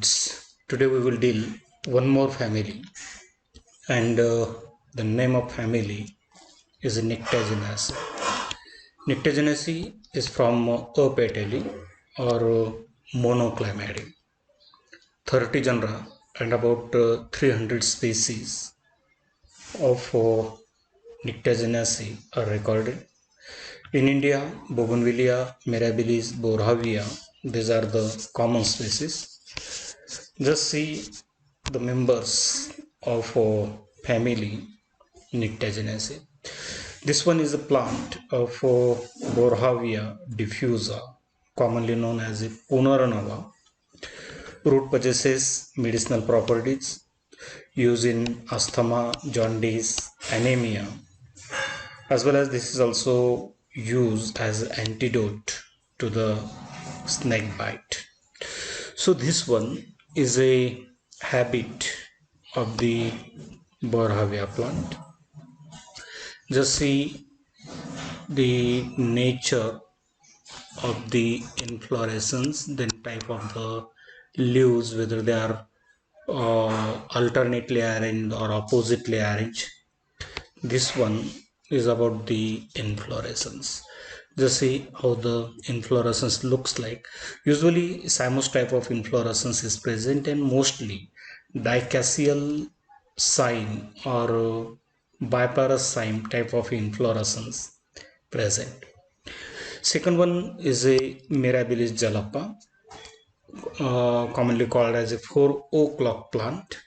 students, today we will deal one more family, and the name of family is Nyctaginaceae. Nyctaginaceae is from Apetali or Monoclamidae. 30 genera and about 300 species of Nyctaginaceae are recorded. In India, Bougainvillea, Mirabilis, Borhavia, these are the common species. Just see the members of family Nyctaginaceae. This one is a plant of Borhavia diffusa, commonly known as a Punaranava. Root possesses medicinal properties used in asthma, jaundice, anemia, as well as this is also used as an antidote to the snake bite. So this one is a habit of the Borhavia plant. Just see the nature of the inflorescence, then type of the leaves, whether they are alternately arranged or oppositely arranged. This one is about the inflorescence. Just see how the inflorescence looks like. Usually cymose type of inflorescence is present, and mostly dicaseal cyme or biparous cyme type of inflorescence present. Second one is a Mirabilis jalapa, commonly called as a 4 o'clock plant.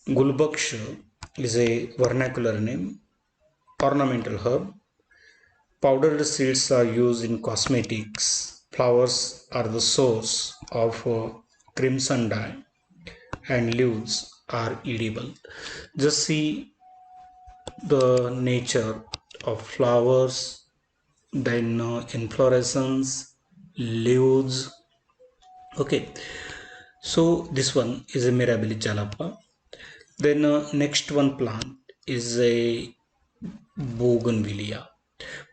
Gulbaksh is a vernacular name. Ornamental herb. Powdered seeds are used in cosmetics. Flowers are the source of crimson dye, and leaves are edible. Just see the nature of flowers, then inflorescence, leaves. Okay, so this one is a Mirabilis jalapa. Then next one plant is a Bougainvillea.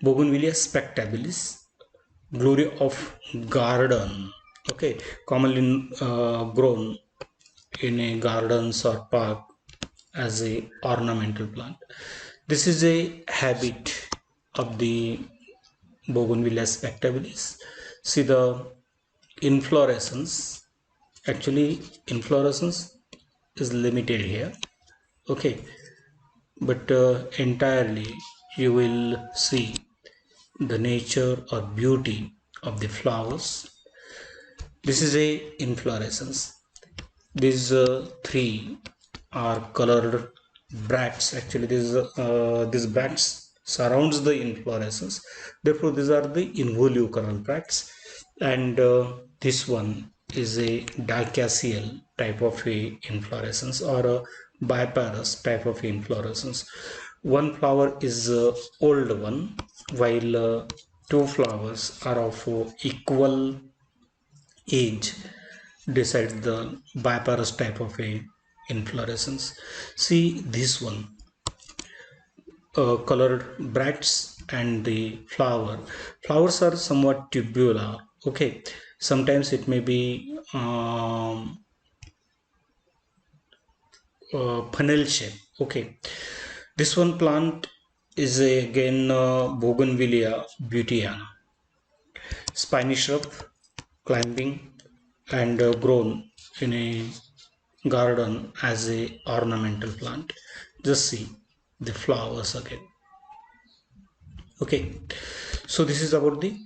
Bougainvillea spectabilis, glory of garden. Okay, commonly grown in a gardens or park as a ornamental plant. This is a habit of the Bougainvillea spectabilis. See the inflorescence. Actually, inflorescence is limited here. Okay, but entirely you will see the nature or beauty of the flowers. This is a inflorescence. These three are colored bracts. Actually, these bracts surrounds the inflorescence. Therefore, these are the involucral bracts, and this one is a dicaseal type of a inflorescence or a biparous type of inflorescence. One flower is old one, while two flowers are of equal age decide the biparous type of a inflorescence. See this one, colored bracts and the flowers are somewhat tubular. Okay, sometimes it may be funnel shape. Okay, this one plant is again Bougainvillea beautiana, spiny shrub, climbing, and grown in a garden as a ornamental plant. Just see the flowers again. Okay, so this is about the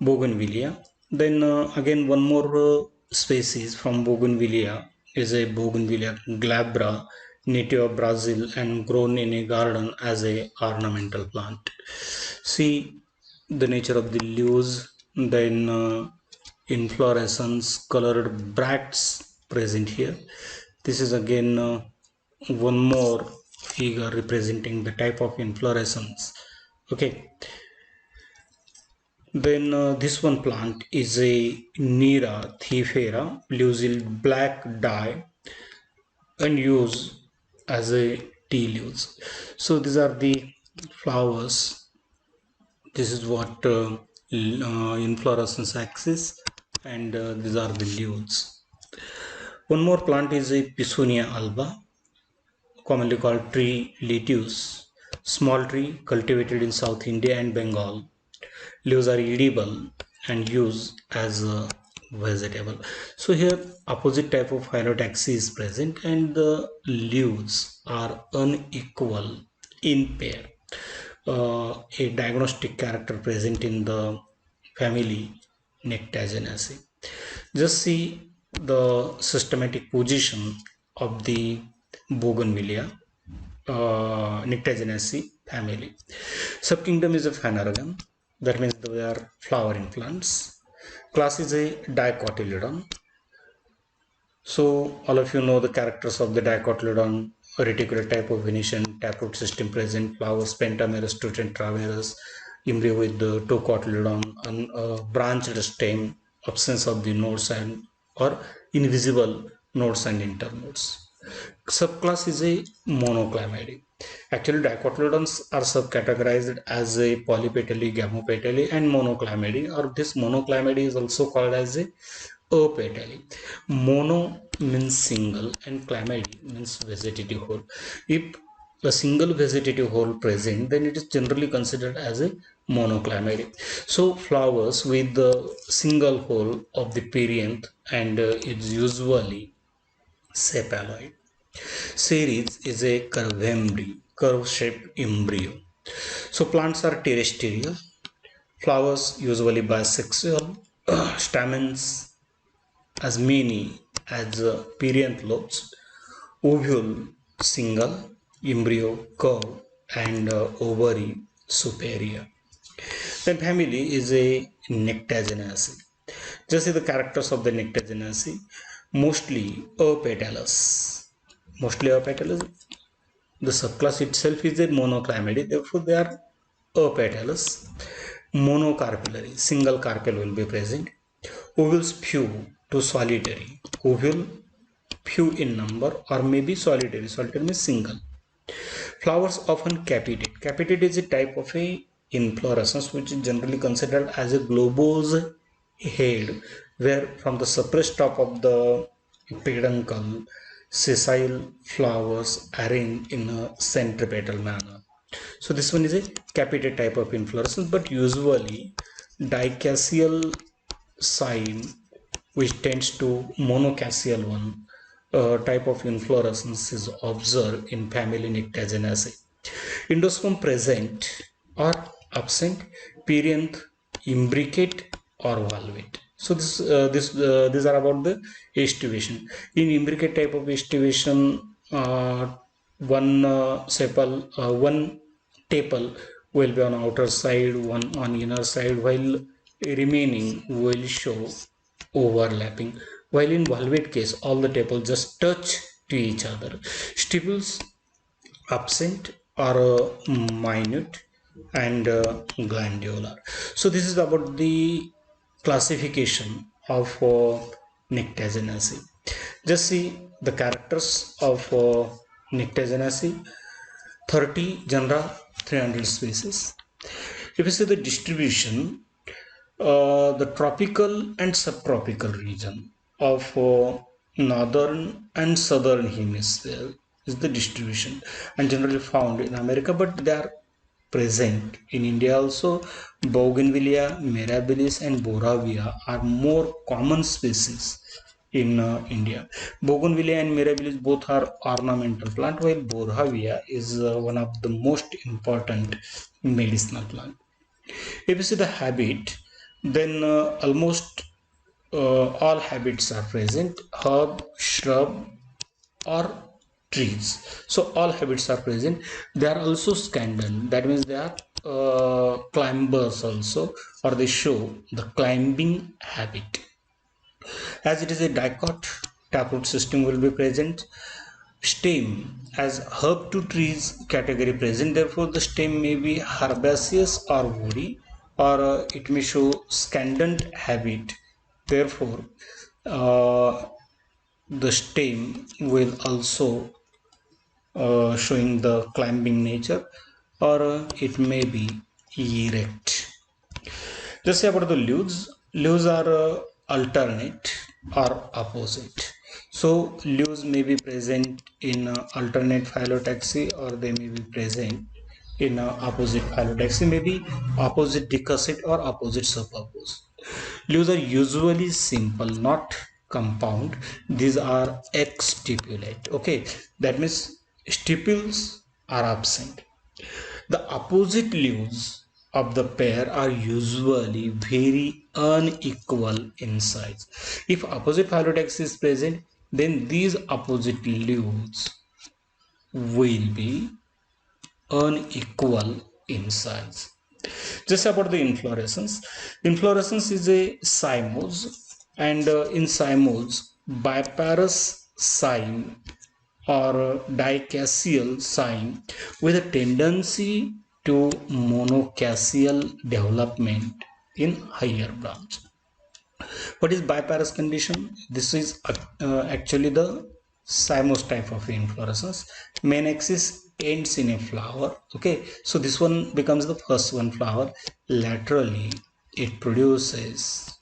Bougainvillea. Then again one more species from Bougainvillea is a Bougainvillea glabra, native of Brazil and grown in a garden as a ornamental plant. See the nature of the leaves, then inflorescence, colored bracts present here. This is again one more figure representing the type of inflorescence. Okay, then this one plant is a Nera thifera, lives in black dye and used as a tea leaves. So these are the flowers. This is what inflorescence axis, and these are the leaves. One more plant is a Pisonia alba, commonly called tree lettuce. Small tree cultivated in South India and Bengal. Leaves are edible and used as a vegetable. So here opposite type of phenotaxy is present and the leaves are unequal in pair. A diagnostic character present in the family Nyctaginaceae. Just see the systematic position of the Bougainvillea Nyctaginaceae family. Subkingdom is a phanerogon, that means they are flowering plants. Class is a dicotyledon. So all of you know the characters of the dicotyledon: reticular type of Venetian, taproot system present, flowers pentamerous to tetramerous, embryo with the two cotyledon, and branched stem, absence of the nodes and or invisible nodes and internodes. Subclass is a monoclamidy. Actually, dicotyledons are subcategorized as a polypetally, gamopetally, and monoclamidy, or this monoclamidy is also called as a apetally. Mono means single and chlamydia means vegetative whole. If a single vegetative whole present, then it is generally considered as a monoclamidy. So flowers with the single whole of the perianth and it's usually sepaloid. Ceres is a curve-shaped embryo. So plants are terrestrial. Flowers usually bisexual. Stamens as many as perianth lobes. Ovule single. Embryo curve and ovary superior. Then family is a Nyctaginaceae. Just see the characters of the Nyctaginaceae. Mostly apetalous. Mostly apetalous. The subclass itself is a monoclamidy, therefore they are apetalous. Monocarpellary, single carpel will be present. Ovules few to solitary. Ovule few in number or maybe solitary. Solitary means single. Flowers often capitate. Capitate is a type of a inflorescence which is generally considered as a globose head, where from the suppressed top of the peduncle sessile flowers arranged in a centripetal manner. So this one is a capitate type of inflorescence, but usually dicaseal sign which tends to monocaseal one type of inflorescence is observed in family Nyctaginaceae. Endosperm present or absent, perianth imbricate or valvate. So these are about the estivation. In imbricate type of estivation, one tepal will be on outer side, one on inner side, while remaining will show overlapping. While in valvate case, all the tepals just touch to each other. Stipules absent or minute and glandular. So this is about the classification of Nyctaginaceae. Just see the characters of Nyctaginaceae: 30 genera, 300 species. If you see the distribution, the tropical and subtropical region of northern and southern hemisphere is the distribution and generally found in America, but they are present in India also. Bougainvillea, mirabilis and boravia are more common species in India. Bougainvillea and mirabilis both are ornamental plant, while boravia is one of the most important medicinal plant. If you see the habit, then almost all habits are present: herb, shrub, or trees. So all habits are present. They are also scandal. That means they are climbers also, or they show the climbing habit. As it is a dicot, taproot system will be present. Stem as herb to trees category present, therefore the stem may be herbaceous or woody, or it may show scandent habit, therefore the stem will also showing the climbing nature, or it may be erect. Just say about the leaves. Leaves are alternate. or opposite. So leaves may be present in alternate phyllotaxy, or they may be present in opposite phyllotaxy, maybe opposite decussate or opposite superpose. Leaves are usually simple, not compound. These are exstipulate. Okay, that means stipules are absent. The opposite leaves of the pair are usually very unequal in size. If opposite phyllotaxy is present, then these opposite leaves will be unequal in size. Just about the inflorescence. Inflorescence is a cymose, and in cymose, biparous cyme or dicassial cyme with a tendency to monocassial development in higher branch. What is biparous condition? This is actually the cymose type of inflorescence. Main axis ends in a flower. Okay, so this one becomes the first one flower. Laterally, it produces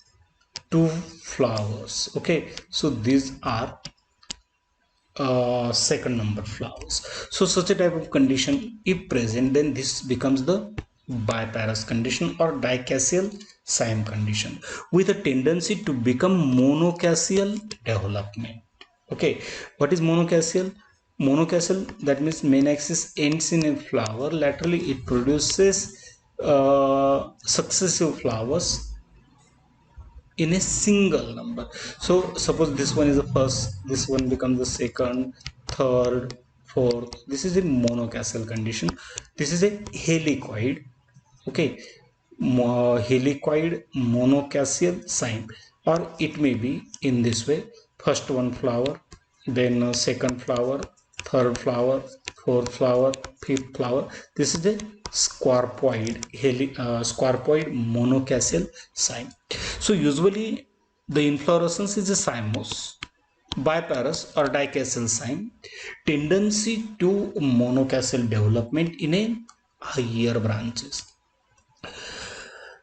two flowers. Okay, so these are second number flowers. So such a type of condition if present, then this becomes the biparous condition or dicassial cyme condition with a tendency to become monocassial development. Okay, what is monocassial? Monocassial, that means main axis ends in a flower. Laterally it produces successive flowers in a single number. So suppose this one is the first, this one becomes the second, third, fourth. This is a monocassial condition. This is a helicoid. Okay, helicoid monocassial cyme, or it may be in this way: first one flower, then second flower, third flower, fourth flower, fifth flower. This is a squarpoid monocassial cyme. So usually the inflorescence is a cymose, biparous or dicassial cyme, tendency to monocassial development in a higher branches.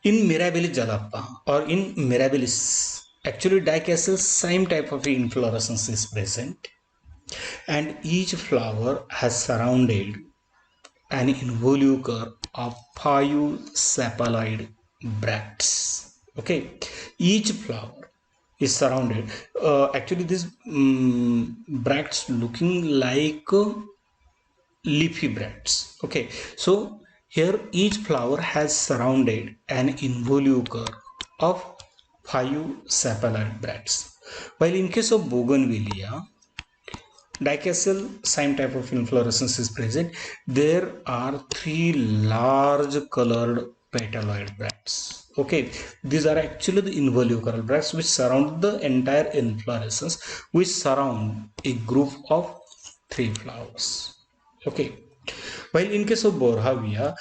In Mirabilis jalapa or in Mirabilis, actually dicassial cyme type of inflorescence is present, and each flower has surrounded an involucre of 5 sepaloid bracts. Okay, each flower is surrounded. Actually, these bracts looking like leafy bracts. Okay, so here each flower has surrounded an involucre of 5 sepaloid bracts. While in case of bougainvillea, dicassial cyme type of inflorescence is present. There are 3 large colored petaloid bracts. Okay, these are actually the involucral bracts which surround the entire inflorescence, which surround a group of 3 flowers. Okay, while in case of Borhavia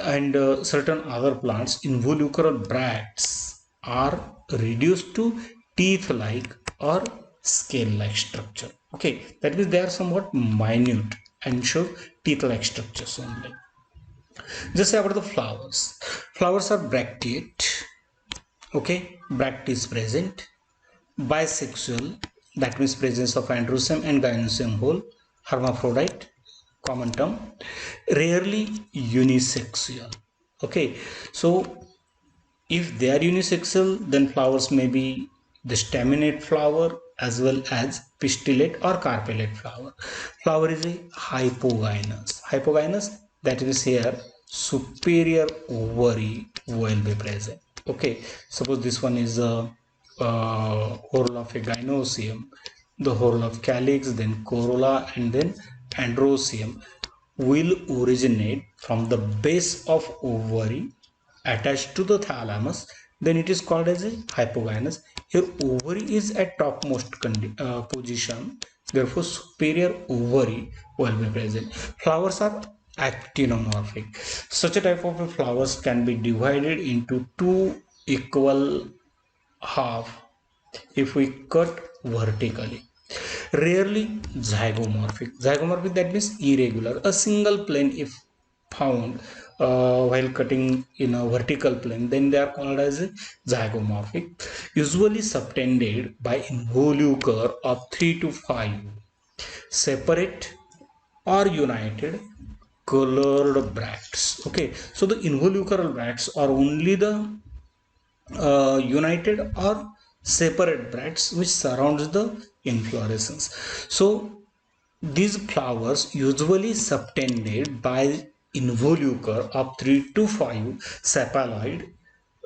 and certain other plants, involucral bracts are reduced to teeth-like or scale-like structure. Okay, that means they are somewhat minute and show teeth-like structures only. Just say about the flowers. Flowers are bracteate. Okay, bract is present. Bisexual, that means presence of androecium and gynoecium whole. Hermaphrodite, common term. Rarely unisexual. Okay, so if they are unisexual, then flowers may be the staminate flower as well as pistillate or carpellate flower. Flower is a hypogynous. Hypogynous, that is here superior ovary will be present. Okay, suppose this one is a whorl of a gynoecium, the whorl of calyx, then corolla, and then androecium will originate from the base of ovary attached to the thalamus. Then it is called as a hypogynous. Here ovary is at topmost position, therefore superior ovary will be present. Flowers are actinomorphic. Such a type of flowers can be divided into 2 equal half if we cut vertically. Rarely zygomorphic. Zygomorphic, that means irregular. A single plane if found while cutting in a vertical plane, then they are called as zygomorphic, usually subtended by involucre of 3 to 5 separate or united colored bracts. Okay, so the involucral bracts are only the united or separate bracts which surrounds the inflorescence. So these flowers usually subtended by involucre of 3 to 5 sepaloid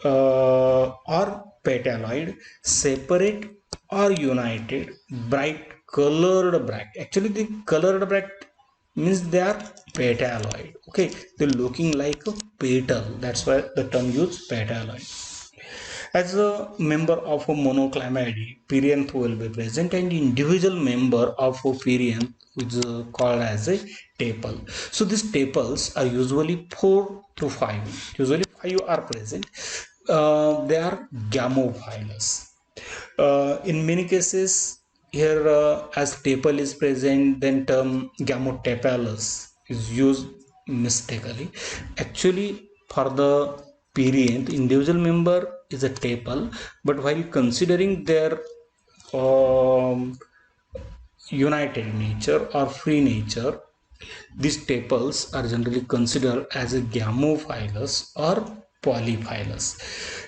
or petaloid, separate or united, bright colored bract. Actually, the colored bract means they are petaloid. Okay, they're looking like a petal. That's why the term used petaloid. As a member of a monoclinidae, perianth will be present, and individual member of a perianth is called as a tepal. So these tepals are usually 4 to 5. Usually 5 are present. They are gamophilous. In many cases, here as tepal is present, then term gamotepalous is used mistakenly. Actually, for the perianth, individual member is a tepal, but while considering their um, united nature or free nature, these tepals are generally considered as a gamophilous or polyphilous.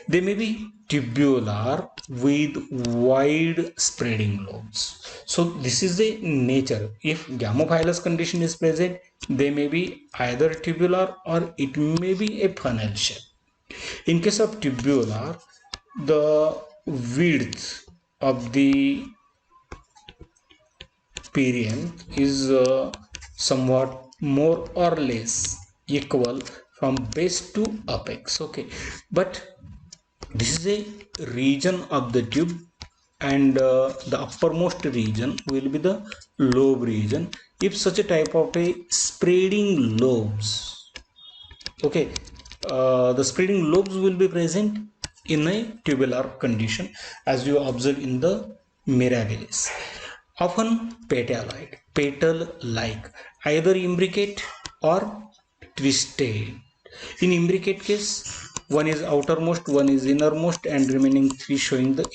They may be tubular with wide spreading lobes. So this is the nature. If gamophilous condition is present, they may be either tubular or it may be a funnel shape. In case of tubular, the width of the perianth is somewhat more or less equal from base to apex. Okay, but this is a region of the tube, and the uppermost region will be the lobe region. If such a type of a spreading lobes, okay, the spreading lobes will be present in a tubular condition, as you observe in the mirabilis. Often petaloid, petal like, either imbricate or twisted. In imbricate case, one is outermost, one is innermost, and remaining three showing the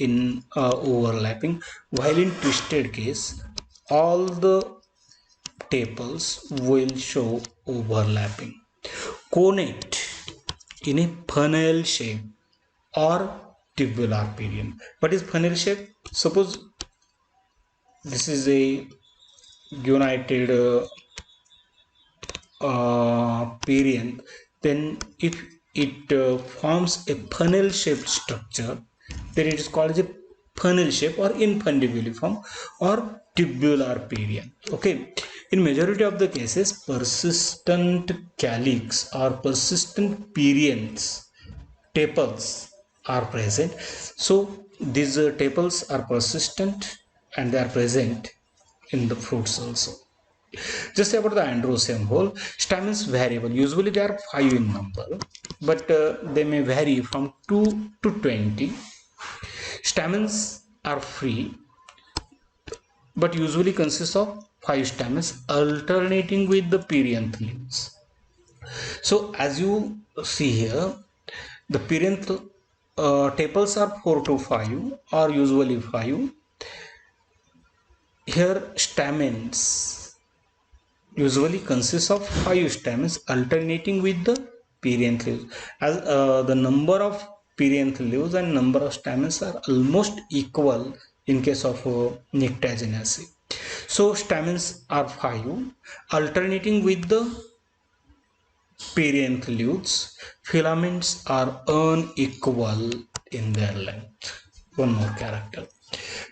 overlapping. While in twisted case, all the tepals will show overlapping. Conate in a funnel shape or tubular perianth. What is funnel shape? Suppose this is a united perianth, then if it forms a funnel shaped structure, then it is called as a funnel shape or infundibuliform or tubular perianth. Okay, in majority of the cases, persistent calyx or persistent perianths tepals are present. So these tepals are persistent and they are present in the fruits also. Just about the androecium whole, stamens variable. Usually they are 5 in number, but they may vary from 2 to 20. Stamens are free, but usually consist of 5 stamens alternating with the perianth leaves. So as you see here, the perianth tepals are 4 to 5 or usually 5. Here stamens usually consists of 5 stamens alternating with the perianth leaves. As the number of perianth leaves and number of stamens are almost equal in case of Nyctaceae. So stamens are 5 alternating with the perianth leaves. Filaments are unequal in their length. One more character.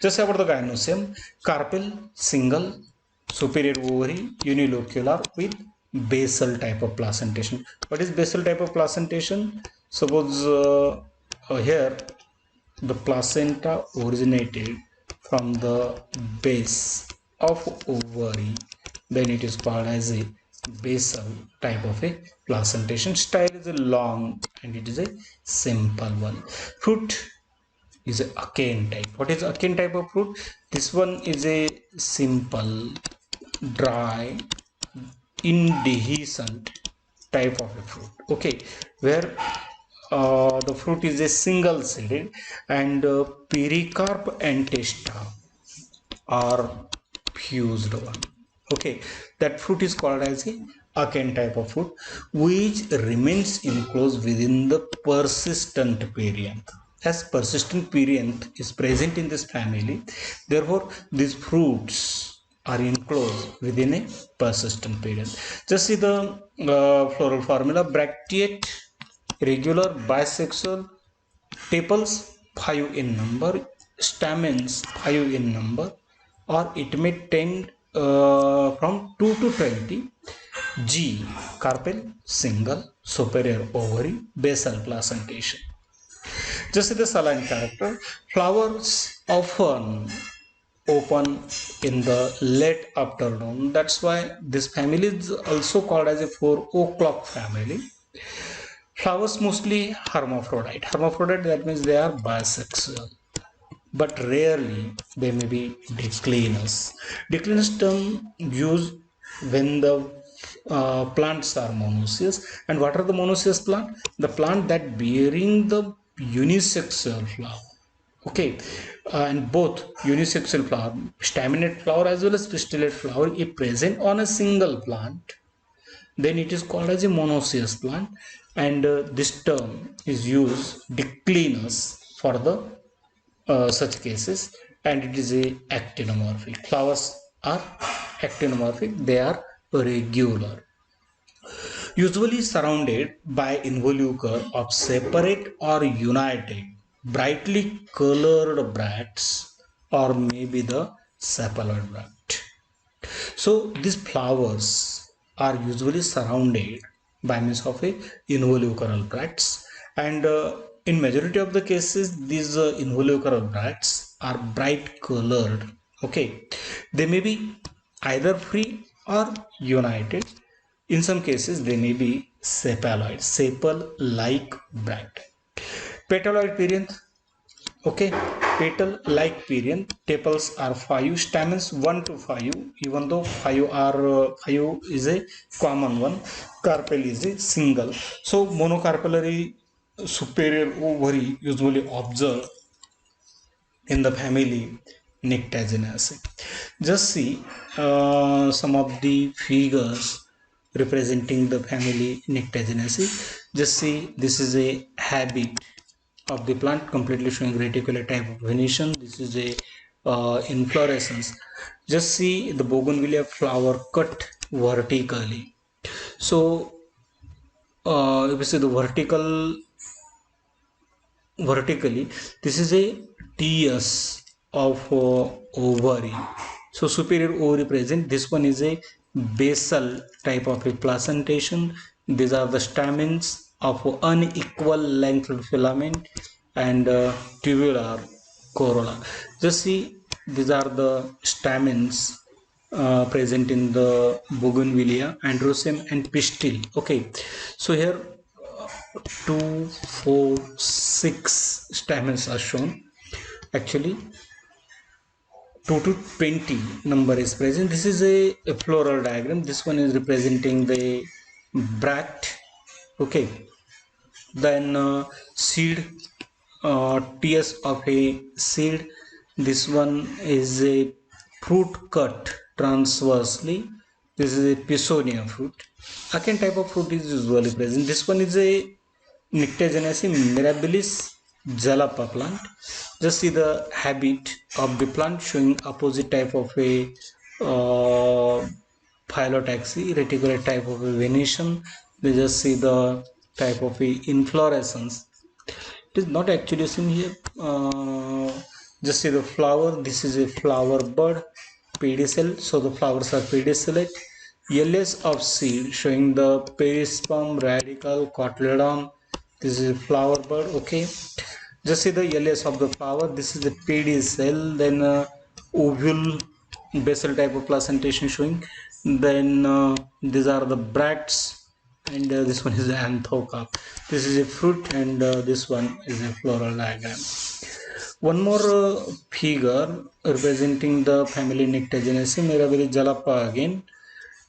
Just about the gynoecium, carpel, single, superior ovary, unilocular with basal type of placentation. What is basal type of placentation? Suppose here the placenta originated from the base of ovary, then it is called as a basal type of a placentation. Style is a long and it is a simple one. Fruit is a achene type. What is achene type of fruit? This one is a simple, dry, indehiscent type of a fruit, okay, where the fruit is a single seeded, and pericarp and testa are fused one, okay. That fruit is called as a acan type of fruit, which remains enclosed within the persistent perianth. As persistent perianth is present in this family, therefore these fruits are enclosed within a persistent perianth. Just see the floral formula: bracteate, regular, bisexual, tepals 5 in number, stamens 5 in number, or it may tend from 2 to 20. G. Carpel, single, superior ovary, basal placentation. Just the saline character, flowers often open in the late afternoon. That's why this family is also called as a 4 o'clock family. Flowers mostly hermaphrodite. Hermaphrodite, that means they are bisexual, but rarely they may be declinous. Declinous term used when the plants are monoecious. And what are the monoecious plant? The plant that bearing the unisexual flower. Okay, and both unisexual flower, staminate flower as well as pistillate flower, if present on a single plant, then it is called as a monoecious plant, and this term is used declinus for the such cases, and it is a actinomorphic. Flowers are actinomorphic, they are regular, usually surrounded by involucre of separate or united brightly colored bracts, or maybe the sepaloid bract. So these flowers are usually surrounded by means of a involucral bracts, and in majority of the cases these involucral bracts are bright colored, okay. They may be either free or united. In some cases they may be sepaloid, sepal like bract. Petaloid perianth, okay, petal like perianth. Tepals are 5, stamens 1 to 5, even though 5 are 5 is a common one. Carpel is a single. So monocarpellary superior ovary usually observed in the family Nyctaginaceae. Just see some of the figures representing the family Nyctaginaceae. Just see, this is a habit of the plant, completely showing reticular type of venation. This is a inflorescence. Just see the bougainvillea flower cut vertically. So if you see the vertically, this is a TS of ovary. So superior ovary present. This one is a basal type of a placentation. These are the stamens of unequal length filament and tubular corolla. Just see, these are the stamens present in the bougainvillea, androecium and pistil, okay. So here 2, 4, 6 stamens are shown. Actually 2 to 20 number is present. This is a floral diagram. This one is representing the bract, okay. Then seed, TS of a seed. This one is a fruit cut transversely. This is a Pisonia fruit. Acan type of fruit is usually present. This one is a Nyctaginaceae mirabilis jalapa plant. Just see the habit of the plant, showing opposite type of a phyllotaxy, reticulate type of a venation. They just see the type of a inflorescence. It is not actually seen here. Just see the flower. This is a flower bud, pedicel. So the flowers are pedicellate. LS of seed, showing the perisperm, radical, cotyledon. This is a flower bud, okay. Just see the LS of the flower. This is the pedicel. Then ovule, basal type of placentation showing. Then these are the bracts, and this one is the anthocarp. This is a fruit, and this one is a floral diagram. One more figure representing the family Nyctaginaceae mirabilis jalapa again.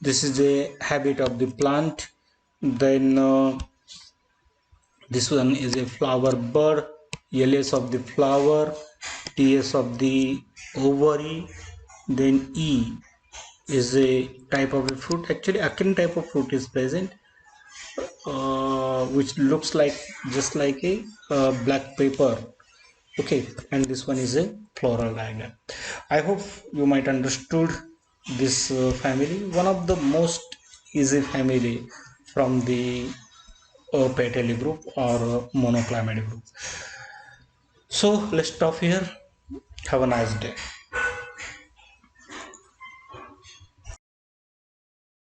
This is a habit of the plant. Then this one is a flower bud, LS of the flower, TS of the ovary. Then E is a type of a fruit. Actually, akin type of fruit is present, which looks like just like a black pepper. Okay, and this one is a floral diagram. I hope you might understood this family, one of the most easy family from the Petali group or monoclimate group. So let's stop here. Have a nice day.